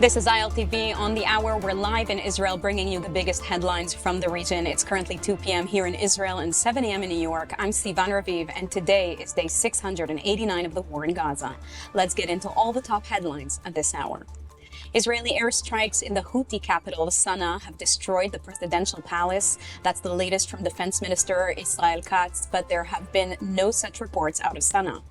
This is ILTV on the hour. We're live in Israel, bringing you the biggest headlines from the region. It's currently 2 p.m. here in Israel and 7 a.m. in New York. I'm Sivan Raviv, and today is day 689 of the war in Gaza. Let's get into all the top headlines at this hour. Israeli airstrikes in the Houthi capital of Sanaa have destroyed the presidential palace. That's the latest from Defense Minister Israel Katz, but there have been no such reports out of Sanaa.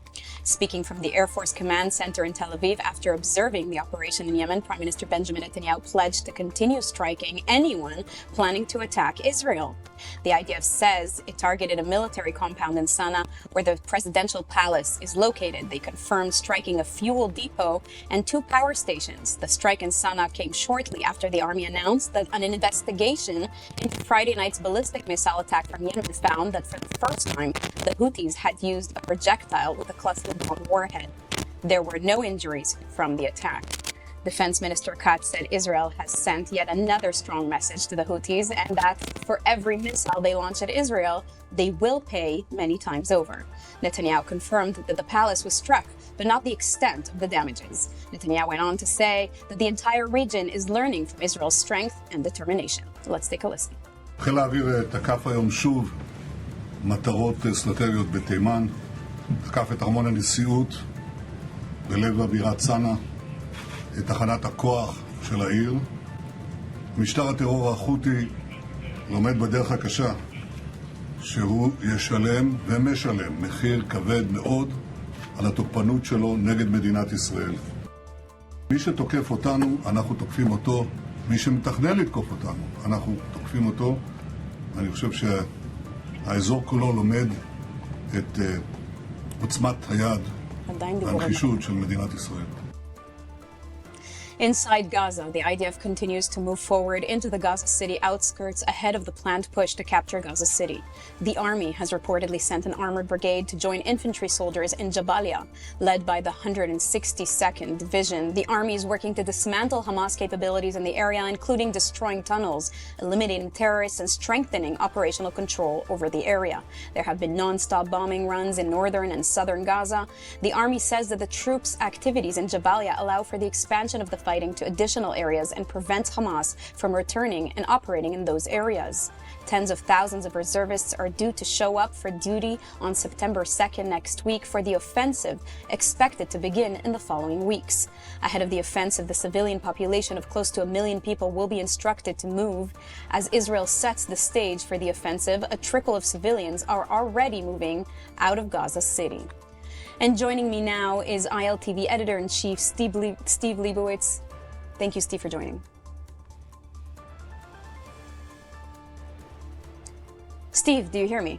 Speaking from the Air Force Command Center in Tel Aviv after observing the operation in Yemen, Prime Minister Benjamin Netanyahu pledged to continue striking anyone planning to attack Israel. The IDF says it targeted a military compound in Sanaa where the presidential palace is located. They confirmed striking a fuel depot and 2 power stations. The strike in Sanaa came shortly after the army announced that an investigation into Friday night's ballistic missile attack from Yemen found that for the first time, the Houthis had used a projectile with a cluster bomb warhead. There were no injuries from the attack. Defense Minister Katz said Israel has sent yet another strong message to the Houthis, and that for every missile they launch at Israel, they will pay many times over. Netanyahu confirmed that the palace was struck, but not the extent of the damages. Netanyahu went on to say that the entire region is learning from Israel's strength and determination. Let's take a listen. חיל האוויר תקף היום שוב מטרות אסטרטגיות בתימן, תקף את ארמון הנשיאות בלב הבירת סאנה, את תחנת הכוח של העיר. משטר הטרור החותי לומד בדרך הקשה שהוא ישלם ומשלם מחיר כבד מאוד על התוקפנות שלו נגד מדינת ישראל. מי שתוקף אותנו, אנחנו תוקפים אותו. מי שמתכנן לתקוף אותנו, אנחנו תוקפים אותו. אני חושב שהאזור כולו לומד את עוצמת היד והנחישות של מדינת ישראל. Inside Gaza, the IDF continues to move forward into the Gaza City outskirts ahead of the planned push to capture Gaza City. The army has reportedly sent an armored brigade to join infantry soldiers in Jabalia, led by the 162nd Division. The army is working to dismantle Hamas capabilities in the area, including destroying tunnels, eliminating terrorists, and strengthening operational control over the area. There have been non-stop bombing runs in northern and southern Gaza. The army says that the troops' activities in Jabalia allow for the expansion of the fighting to additional areas and prevents Hamas from returning and operating in those areas. Tens of thousands of reservists are due to show up for duty on September 2nd next week for the offensive expected to begin in the following weeks. Ahead of the offensive, the civilian population of close to 1 million people will be instructed to move. As Israel sets the stage for the offensive, a trickle of civilians are already moving out of Gaza City. And joining me now is ILTV Editor-in-Chief Steve Leibowitz. Thank you, Steve, for joining. Steve, do you hear me?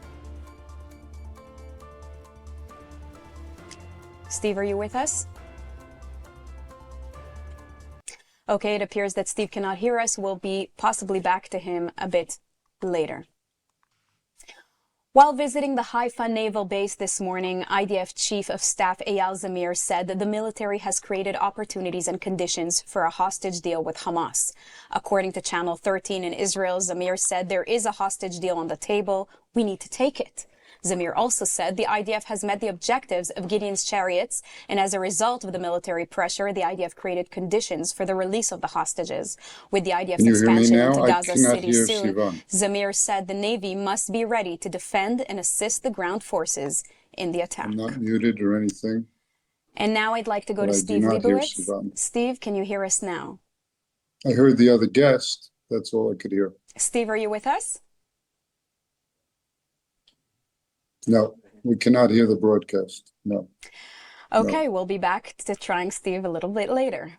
Steve, are you with us? Okay, it appears that Steve cannot hear us. We'll be possibly back to him a bit later. While visiting the Haifa naval base this morning, IDF Chief of Staff Eyal Zisser said that the military has created opportunities and conditions for a hostage deal with Hamas. According to Channel 13 in Israel, Zisser said there is a hostage deal on the table. We need to take it. Zisser also said the IDF has met the objectives of Gideon's chariots, and as a result of the military pressure, the IDF created conditions for the release of the hostages. With the IDF's expansion into Gaza City soon, Zisser said the Navy must be ready to defend and assist the ground forces in the attack. I'm not muted or anything. And now I'd like to go to Steve Leibowitz. Steve, can you hear us now? I heard the other guest. That's all I could hear. Steve, are you with us? No, we cannot hear the broadcast. No. Okay, we'll be back to trying Steve a little bit later.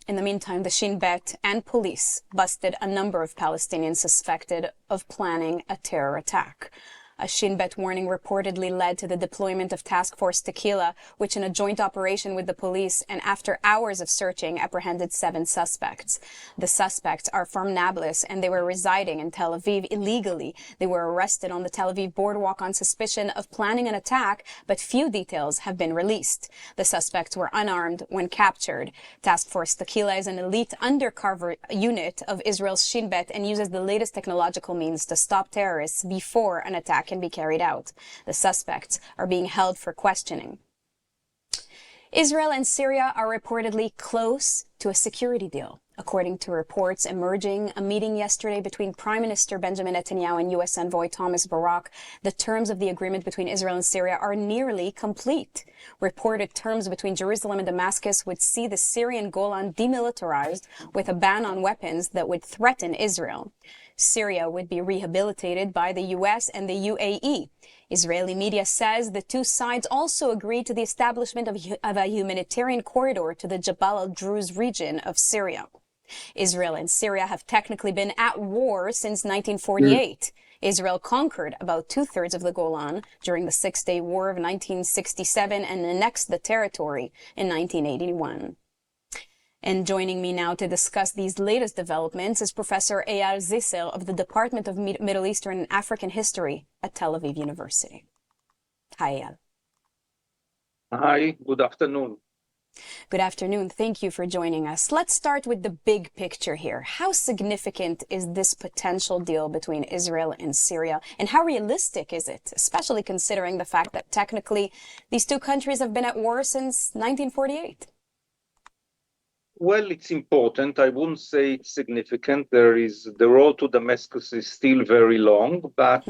In the meantime, the Shin Bet and police busted a number of Palestinians suspected of planning a terror attack. A Shin Bet warning reportedly led to the deployment of Task Force Tequila, which in a joint operation with the police and after hours of searching apprehended 7 suspects. The suspects are from Nablus and they were residing in Tel Aviv illegally. They were arrested on the Tel Aviv boardwalk on suspicion of planning an attack, but few details have been released. The suspects were unarmed when captured. Task Force Tequila is an elite undercover unit of Israel's Shin Bet and uses the latest technological means to stop terrorists before an attack can be carried out. The suspects are being held for questioning. Israel and Syria are reportedly close to a security deal. According to reports emerging, a meeting yesterday between Prime Minister Benjamin Netanyahu and U.S. Envoy Thomas Barak, the terms of the agreement between Israel and Syria are nearly complete. Reported terms between Jerusalem and Damascus would see the Syrian Golan demilitarized with a ban on weapons that would threaten Israel. Syria would be rehabilitated by the U.S. and the UAE. Israeli media says the two sides also agreed to the establishment of a humanitarian corridor to the Jabal al-Druze region of Syria. Israel and Syria have technically been at war since 1948. Israel conquered about two-thirds of the Golan during the Six-Day War of 1967 and annexed the territory in 1981. And joining me now to discuss these latest developments is Professor Eyal Zisser of the Department of Middle Eastern and African History at Tel Aviv University. Hi, Eyal. Hi, good afternoon. Good afternoon. Thank you for joining us. Let's start with the big picture here. How significant is this potential deal between Israel and Syria, and how realistic is it, especially considering the fact that technically these two countries have been at war since 1948? Well, it's important. I wouldn't say it's significant. The road to Damascus is still very long, but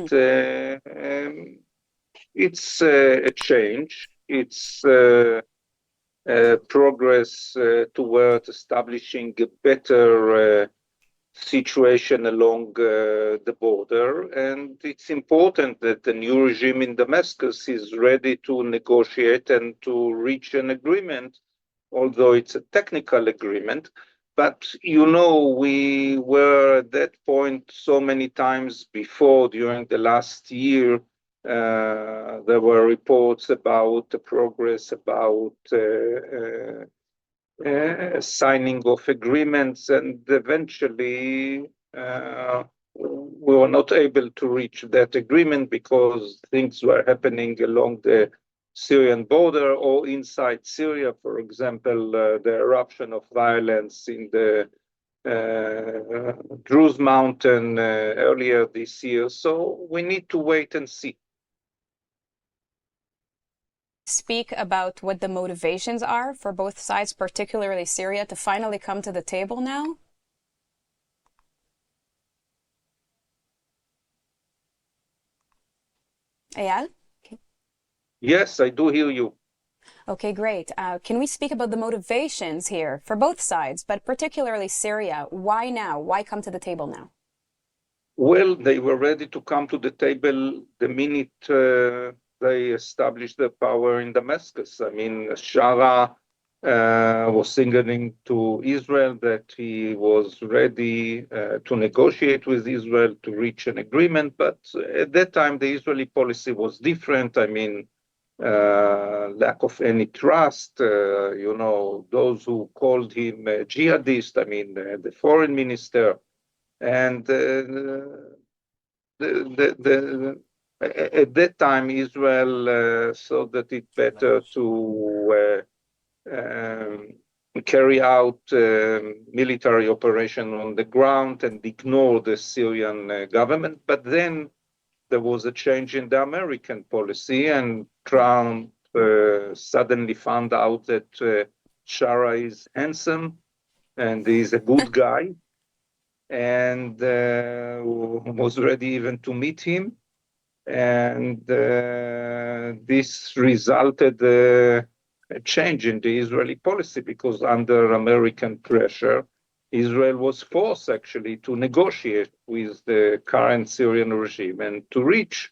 it's a change. It's progress toward establishing a better situation along the border. And it's important that the new regime in Damascus is ready to negotiate and to reach an agreement, although it's a technical agreement. But, you know, we were at that point so many times before during the last year. There were reports about the progress, about signing of agreements, and eventually we were not able to reach that agreement because things were happening along the Syrian border or inside Syria. For example, the eruption of violence in the Druze mountain earlier this year. So we need to wait and see. Speak about what the motivations are for both sides, particularly Syria, to finally come to the table now? Eyal? Okay. Yes, I do hear you. Okay, great. Can we speak about the motivations here for both sides, but particularly Syria? Why now? Why come to the table now? Well, they were ready to come to the table the minute they established their power in Damascus. I mean, Shara was signaling to Israel that he was ready to negotiate with Israel to reach an agreement. But at that time, the Israeli policy was different. I mean, lack of any trust, you know, those who called him a jihadist, I mean, the foreign minister. And at that time, Israel thought that it's better to carry out military operation on the ground and ignore the Syrian government. But then there was a change in the American policy, and Trump suddenly found out that Shara is handsome and he's a good guy, and was ready even to meet him. And this resulted a change in the Israeli policy, because under American pressure, Israel was forced actually to negotiate with the current Syrian regime and to reach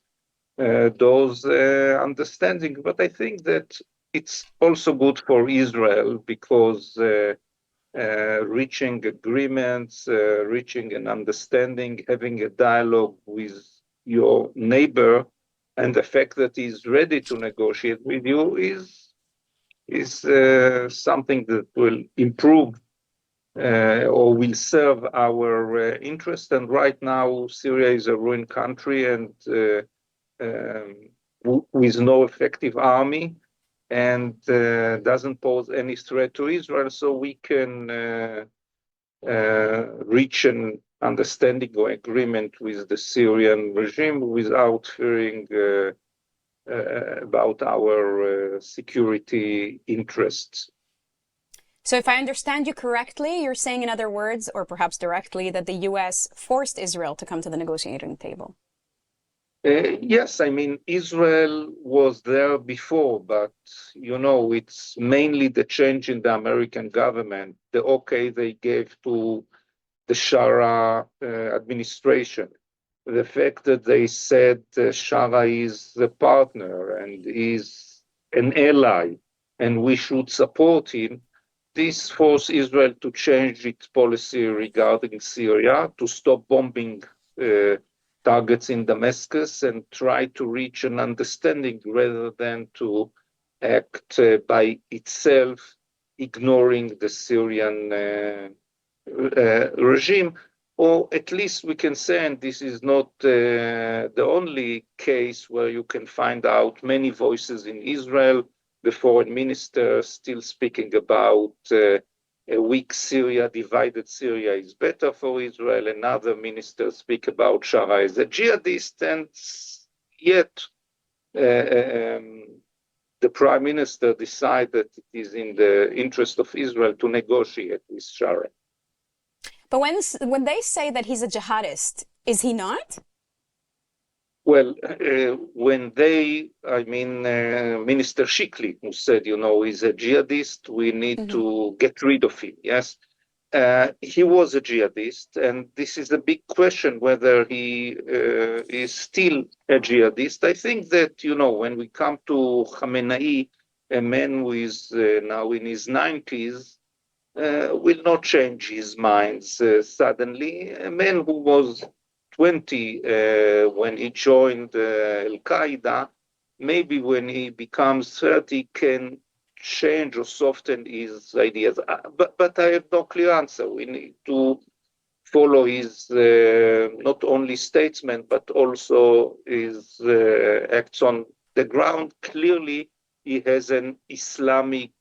those understandings. But I think that it's also good for Israel, because reaching agreements, reaching an understanding, having a dialogue with your neighbor, and the fact that he's ready to negotiate with you is something that will improve or will serve our interest. And right now, Syria is a ruined country and with no effective army, and doesn't pose any threat to Israel. So we can reach an understanding or agreement with the Syrian regime without fearing about our security interests. So if I understand you correctly, you're saying in other words, or perhaps directly, that the US forced Israel to come to the negotiating table. Yes, I mean, Israel was there before, but, it's mainly the change in the American government, the okay they gave to the Shara administration. The fact that they said Shara is a partner and is an ally, and we should support him, this forced Israel to change its policy regarding Syria, to stop bombing targets in Damascus and try to reach an understanding rather than to act by itself, ignoring the Syrian regime. Or at least we can say, and this is not the only case where you can find out many voices in Israel, the foreign minister still speaking about a weak Syria, divided Syria is better for Israel. Another minister speak about Shara as a jihadist, and yet the prime minister decided it is in the interest of Israel to negotiate with Shara. But when they say that he's a jihadist, is he not? Well, Minister Shikli, who said, he's a jihadist, we need to get rid of him, yes? He was a jihadist, and this is a big question whether he is still a jihadist. I think that, when we come to Khamenei, a man who is now in his 90s, will not change his mind suddenly. A man who was 20 when he joined Al-Qaeda, maybe when he becomes 30 can change or soften his ideas. But I have no clear answer. We need to follow his not only statement, but also his acts on the ground. Clearly, he has an Islamic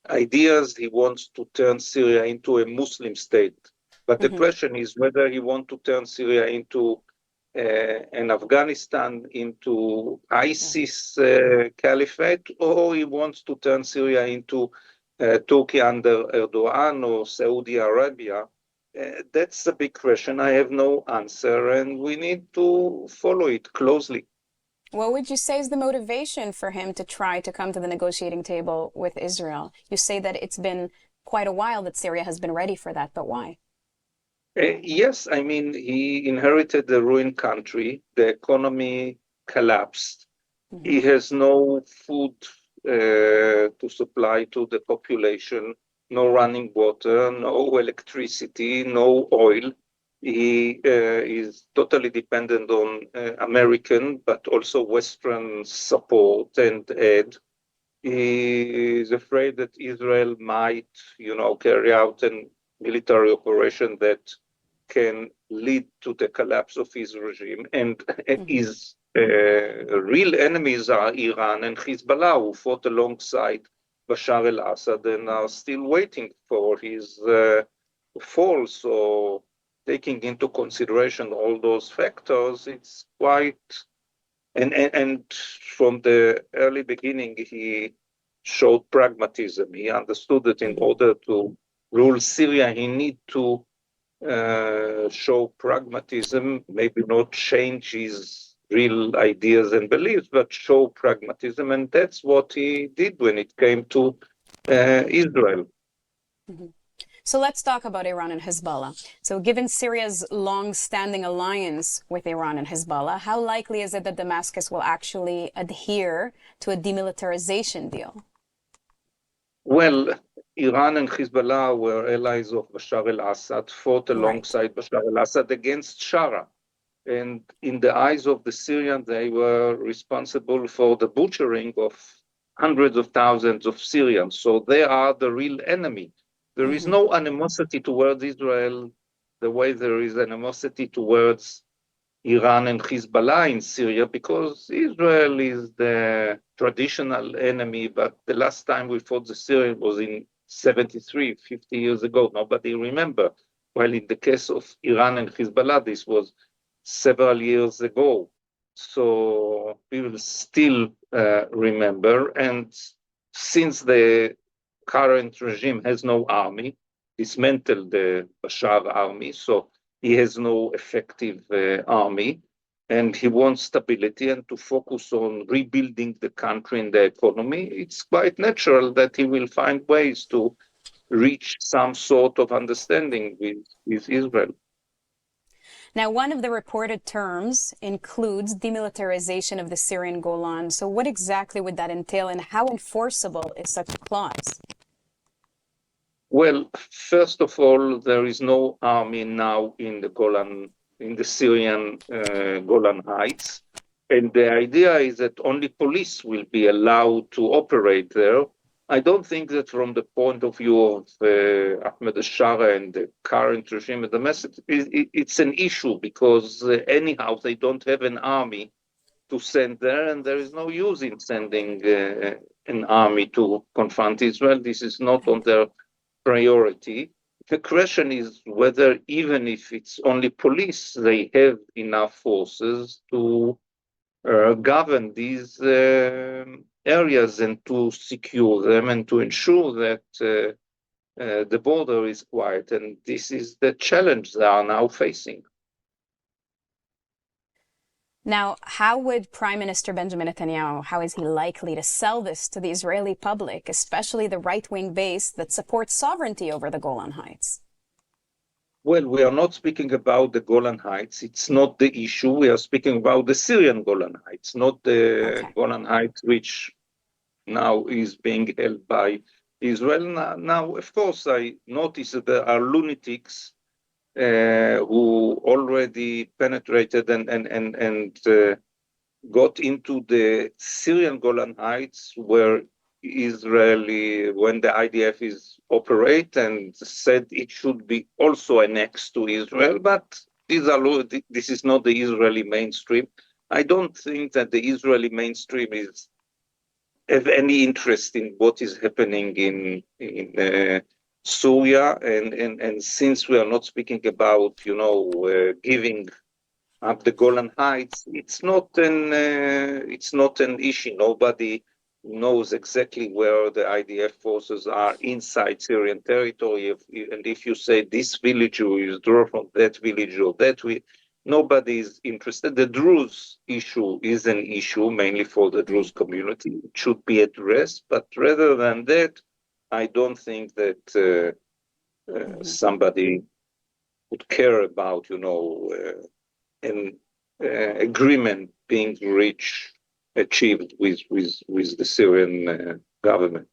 ideas. He wants to turn Syria into a Muslim state. But the question is whether he wants to turn Syria into an Afghanistan, into ISIS caliphate, or he wants to turn Syria into Turkey under Erdogan or Saudi Arabia. That's a big question. I have no answer, and we need to follow it closely. What would you say is the motivation for him to try to come to the negotiating table with Israel? You say that it's been quite a while that Syria has been ready for that, but why? Yes, I mean, he inherited a ruined country. The economy collapsed. He has no food to supply to the population, no running water, no electricity, no oil. He is totally dependent on American, but also Western support and aid. He is afraid that Israel might, carry out a military operation that can lead to the collapse of his regime. And his real enemies are Iran and Hezbollah, who fought alongside Bashar al-Assad and are still waiting for his fall. So taking into consideration all those factors, it's quite, and from the early beginning, he showed pragmatism. He understood that in order to rule Syria, he need to show pragmatism, maybe not change his real ideas and beliefs, but show pragmatism. And that's what he did when it came to Israel. So let's talk about Iran and Hezbollah. So given Syria's long-standing alliance with Iran and Hezbollah, how likely is it that Damascus will actually adhere to a demilitarization deal? Well, Iran and Hezbollah were allies of Bashar al-Assad, fought alongside Bashar al-Assad against Shara. And in the eyes of the Syrians, they were responsible for the butchering of hundreds of thousands of Syrians. So they are the real enemy. There is no animosity towards Israel the way there is animosity towards Iran and Hezbollah in Syria, because Israel is the traditional enemy. But the last time we fought the Syrians was in 73, 50 years ago. Nobody remember. While in the case of Iran and Hezbollah, this was several years ago. So people still remember, and since the current regime has no army, dismantled the Bashar army, so he has no effective army, and he wants stability and to focus on rebuilding the country and the economy, it's quite natural that he will find ways to reach some sort of understanding with Israel. Now, one of the reported terms includes demilitarization of the Syrian Golan. So what exactly would that entail, and how enforceable is such a clause? Well, first of all, there is no army now in the Golan, in the Syrian Golan Heights. And the idea is that only police will be allowed to operate there. I don't think that from the point of view of Ahmed al-Shara and the current regime at Damascus, it's an issue because anyhow, they don't have an army to send there, and there is no use in sending an army to confront Israel. This is not on their priority. The question is whether, even if it's only police, they have enough forces to govern these areas and to secure them and to ensure that the border is quiet. And this is the challenge they are now facing. Now, how would Prime Minister Benjamin Netanyahu, how is he likely to sell this to the Israeli public, especially the right-wing base that supports sovereignty over the Golan Heights? Well, we are not speaking about the Golan Heights. It's not the issue. We are speaking about the Syrian Golan Heights, not the Golan Heights, which now is being held by Israel. Now, of course, I notice that there are lunatics who already penetrated and got into the Syrian Golan Heights, where when the IDF is operate, and said it should be also annexed to Israel, but this is not the Israeli mainstream. I don't think that the Israeli mainstream have any interest in what is happening in Syria, and since we are not speaking about giving up the Golan Heights, it's not an issue. Nobody knows exactly where the IDF forces are inside Syrian territory. And if you say this village will withdraw from that village or that, nobody is interested. The Druze issue is an issue mainly for the Druze community. It should be addressed, but rather than that, I don't think that somebody would care about, an agreement being achieved with the Syrian government.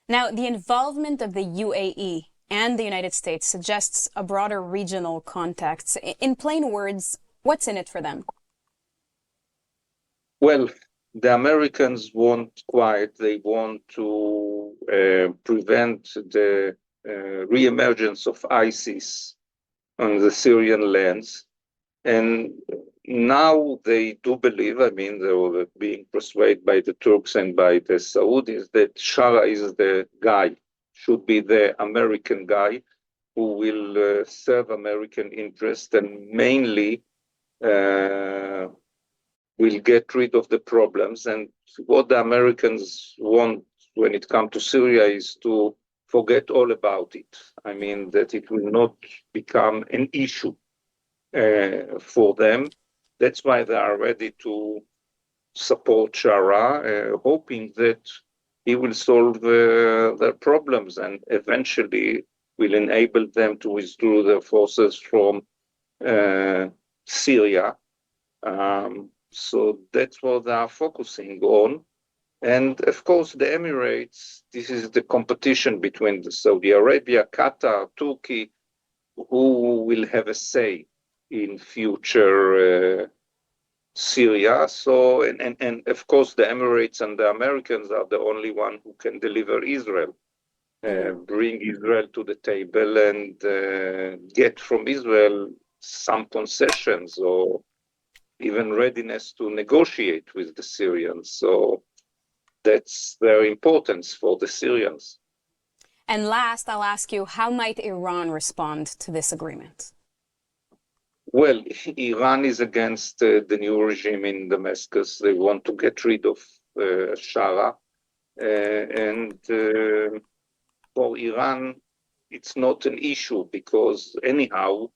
Now, the involvement of the UAE and the United States suggests a broader regional context. In plain words, what's in it for them? Well, the Americans want quiet. They want to prevent the re-emergence of ISIS on the Syrian lands. And now they do believe, they were being persuaded by the Turks and by the Saudis, that Shara is the guy, should be the American guy who will serve American interests and mainly will get rid of the problems. And what the Americans want when it comes to Syria is to forget all about it. That it will not become an issue for them. That's why they are ready to support Shara, hoping that he will solve their problems and eventually will enable them to withdraw their forces from Syria. So that's what they are focusing on. And of course, the Emirates, this is the competition between the Saudi Arabia, Qatar, Turkey, who will have a say in future Syria. So, and of course, the Emirates and the Americans are the only one who can deliver Israel, bring Israel to the table and get from Israel some concessions or even readiness to negotiate with the Syrians. So that's their importance for the Syrians. And last, I'll ask you, how might Iran respond to this agreement? Well, Iran is against the new regime in Damascus. They want to get rid of Shara. And for Iran, it's not an issue because anyhow,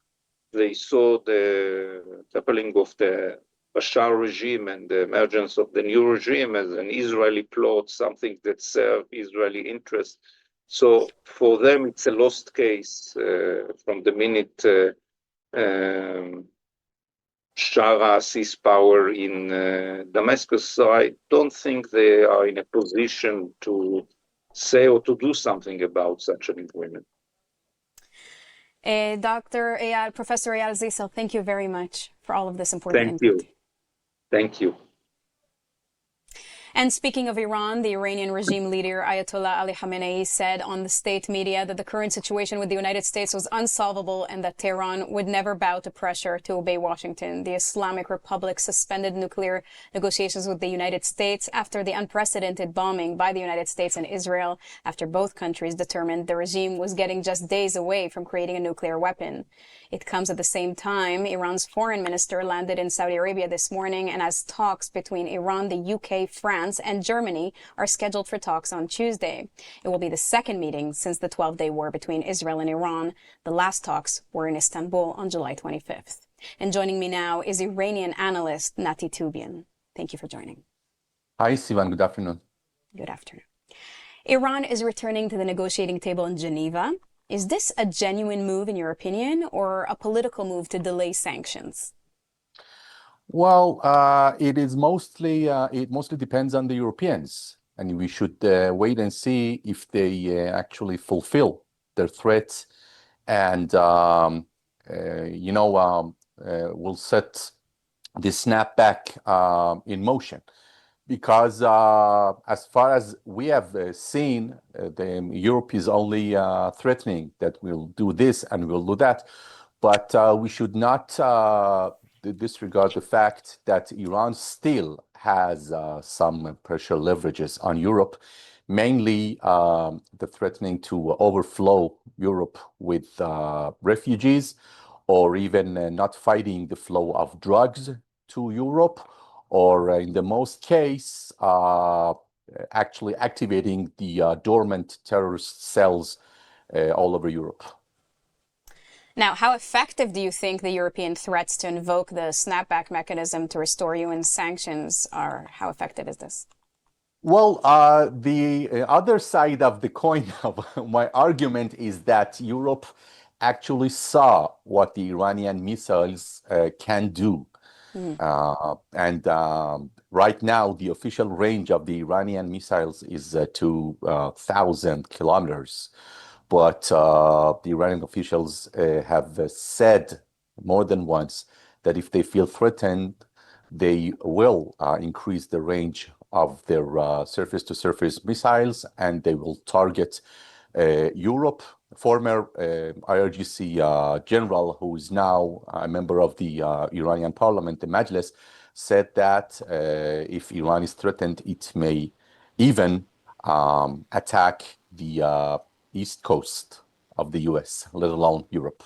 they saw the toppling of the Bashar regime and the emergence of the new regime as an Israeli plot, something that served Israeli interests. So for them, it's a lost case from the minute Shara seized power in Damascus. So I don't think they are in a position to say or to do something about such an agreement. Professor Eyal Zisser, thank you very much for all of this important Thank input. you. Thank you. And speaking of Iran, the Iranian regime leader Ayatollah Ali Khamenei said on the state media that the current situation with the United States was unsolvable and that Tehran would never bow to pressure to obey Washington. The Islamic Republic suspended nuclear negotiations with the United States after the unprecedented bombing by the United States and Israel, after both countries determined the regime was getting just days away from creating a nuclear weapon. It comes at the same time Iran's foreign minister landed in Saudi Arabia this morning, and as talks between Iran, the UK, France, and Germany are scheduled for talks on Tuesday. It will be the second meeting since the 12-day war between Israel and Iran. The last talks were in Istanbul on July 25th. And joining me now is Iranian analyst Nati Toobian. Thank you for joining. Hi, Sivan. Good afternoon. Good afternoon. Iran is returning to the negotiating table in Geneva. Is this a genuine move, in your opinion, or a political move to delay sanctions? Well, it mostly depends on the Europeans, and we should wait and see if they actually fulfill their threats, and will set the snapback in motion. Because as far as we have seen, Europe is only threatening that we'll do this and we'll do that. But we should not disregard the fact that Iran still has some pressure leverages on Europe, mainly the threatening to overflow Europe with refugees, or even not fighting the flow of drugs to Europe, or in the most case, actually activating the dormant terrorist cells all over Europe. Now, how effective do you think the European threats to invoke the snapback mechanism to restore UN sanctions are? How effective is this? Well, the other side of the coin of my argument is that Europe actually saw what the Iranian missiles can do. Right now, the official range of the Iranian missiles is 2,000 kilometers. But the Iranian officials have said more than once that if they feel threatened, they will increase the range of their surface-to-surface missiles, and they will target Europe. Former IRGC general, who is now a member of the Iranian parliament, the Majlis, said that if Iran is threatened, it may even attack the east coast of the US, let alone Europe.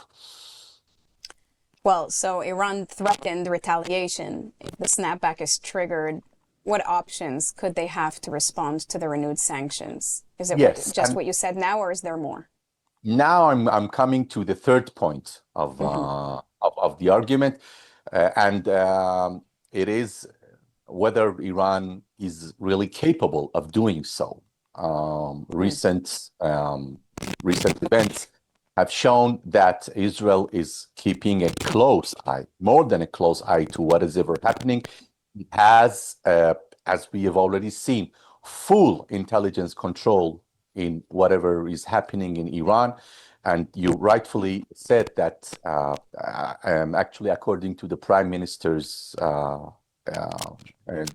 Well, so Iran threatened retaliation. If the snapback is triggered, what options could they have to respond to the renewed sanctions? Is it just what you said now, or is there more? Now I'm coming to the third point of the argument, and it is whether Iran is really capable of doing so. Recent events have shown that Israel is keeping a close eye, more than a close eye, to what is ever happening. It has, as we have already seen, full intelligence control in whatever is happening in Iran. And you rightfully said that actually, according to the Prime Minister's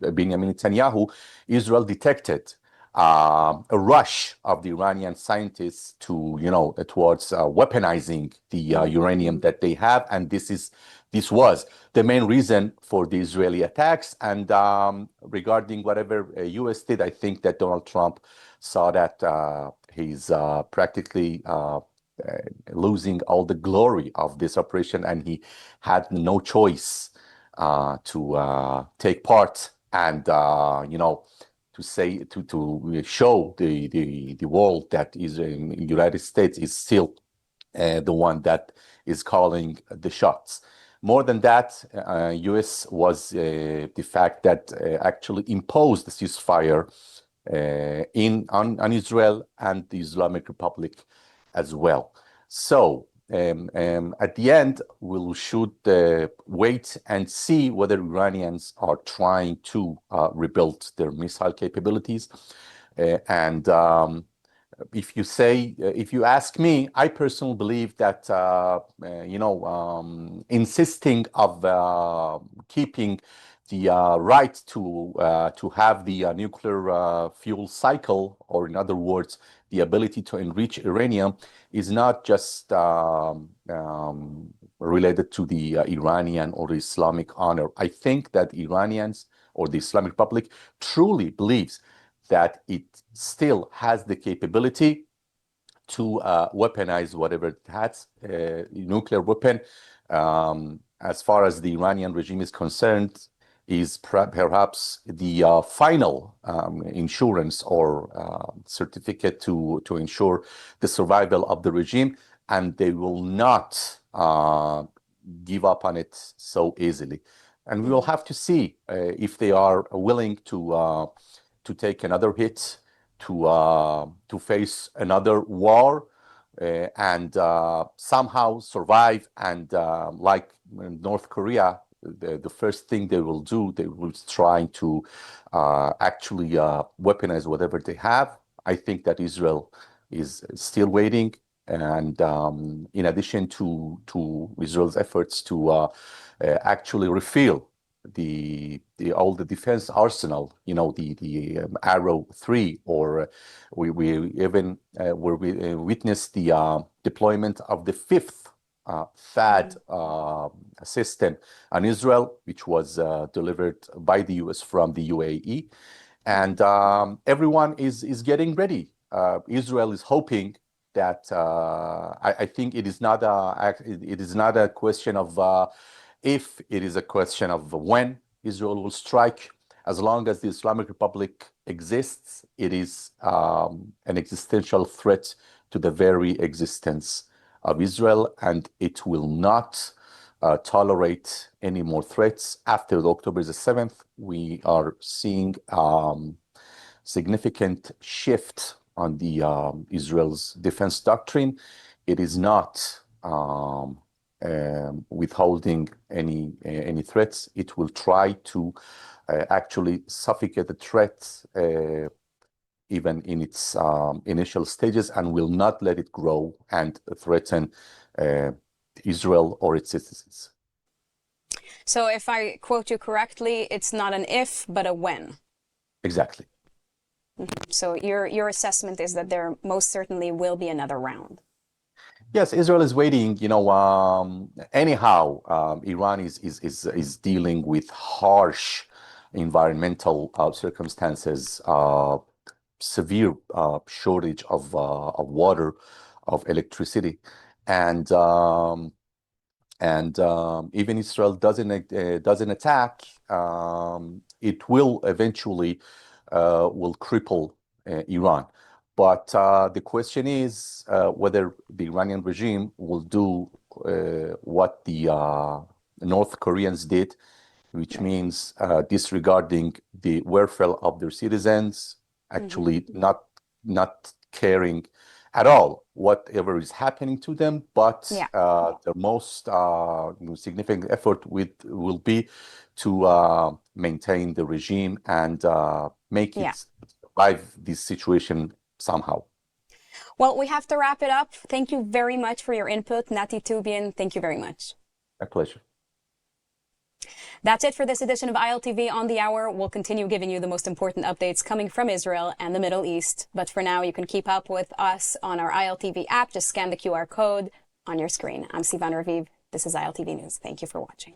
Benjamin Netanyahu, Israel detected a rush of the Iranian scientists to, towards weaponizing the uranium that they have, and this was the main reason for the Israeli attacks. And regarding whatever U.S. did, I think that Donald Trump saw that he's practically losing all the glory of this operation, and he had no choice to take part and to show the world that the United States is still the one that is calling the shots. More than that, U.S. was the fact that actually imposed the ceasefire on Israel and the Islamic Republic as well. So at the end, we should wait and see whether Iranians are trying to rebuild their missile capabilities. If you ask me, I personally believe that insisting of keeping the right to have the nuclear fuel cycle, or in other words, the ability to enrich uranium, is not just related to the Iranian or Islamic honor. I think that Iranians or the Islamic Republic truly believes that it still has the capability to weaponize whatever it has, nuclear weapon. As far as the Iranian regime is concerned, is perhaps the final insurance or certificate to ensure the survival of the regime, and they will not give up on it so easily. And we will have to see if they are willing to take another hit, to face another war, and somehow survive. And like North Korea, the first thing they will do, they will try to actually weaponize whatever they have. I think that Israel is still waiting. And in addition to Israel's efforts to actually refill all the defense arsenal, the Arrow 3, or we even witnessed the deployment of the 5th THAAD system on Israel, which was delivered by the US from the UAE, and everyone is getting ready. Israel is hoping that I think it is not a question of if, it is a question of when Israel will strike. As long as the Islamic Republic exists, it is an existential threat to the very existence of Israel, and it will not tolerate any more threats. After October the 7th, we are seeing significant shift on the Israel's defense doctrine. It is not withholding any threats. It will try to actually suffocate the threats even in its initial stages, and will not let it grow and threaten Israel or its citizens. So if I quote you correctly, it's not an if, but a when. Exactly. So your assessment is that there most certainly will be another round. Yes, Israel is waiting. Anyhow, Iran is dealing with harsh environmental circumstances, severe shortage of water, of electricity, and even Israel doesn't attack, it will eventually will cripple Iran. But the question is whether the Iranian regime will do what the North Koreans did, which means disregarding the welfare of their citizens, actually not caring at all whatever is happening to them, but the most significant effort will be to maintain the regime and make it survive this situation somehow. Well, we have to wrap it up. Thank you very much for your input, Nati Toobian. Thank you very much. My pleasure. That's it for this edition of ILTV on the Hour. We'll continue giving you the most important updates coming from Israel and the Middle East. But for now, you can keep up with us on our ILTV app. Just scan the QR code on your screen. I'm Sivan Raviv. This is ILTV News. Thank you for watching.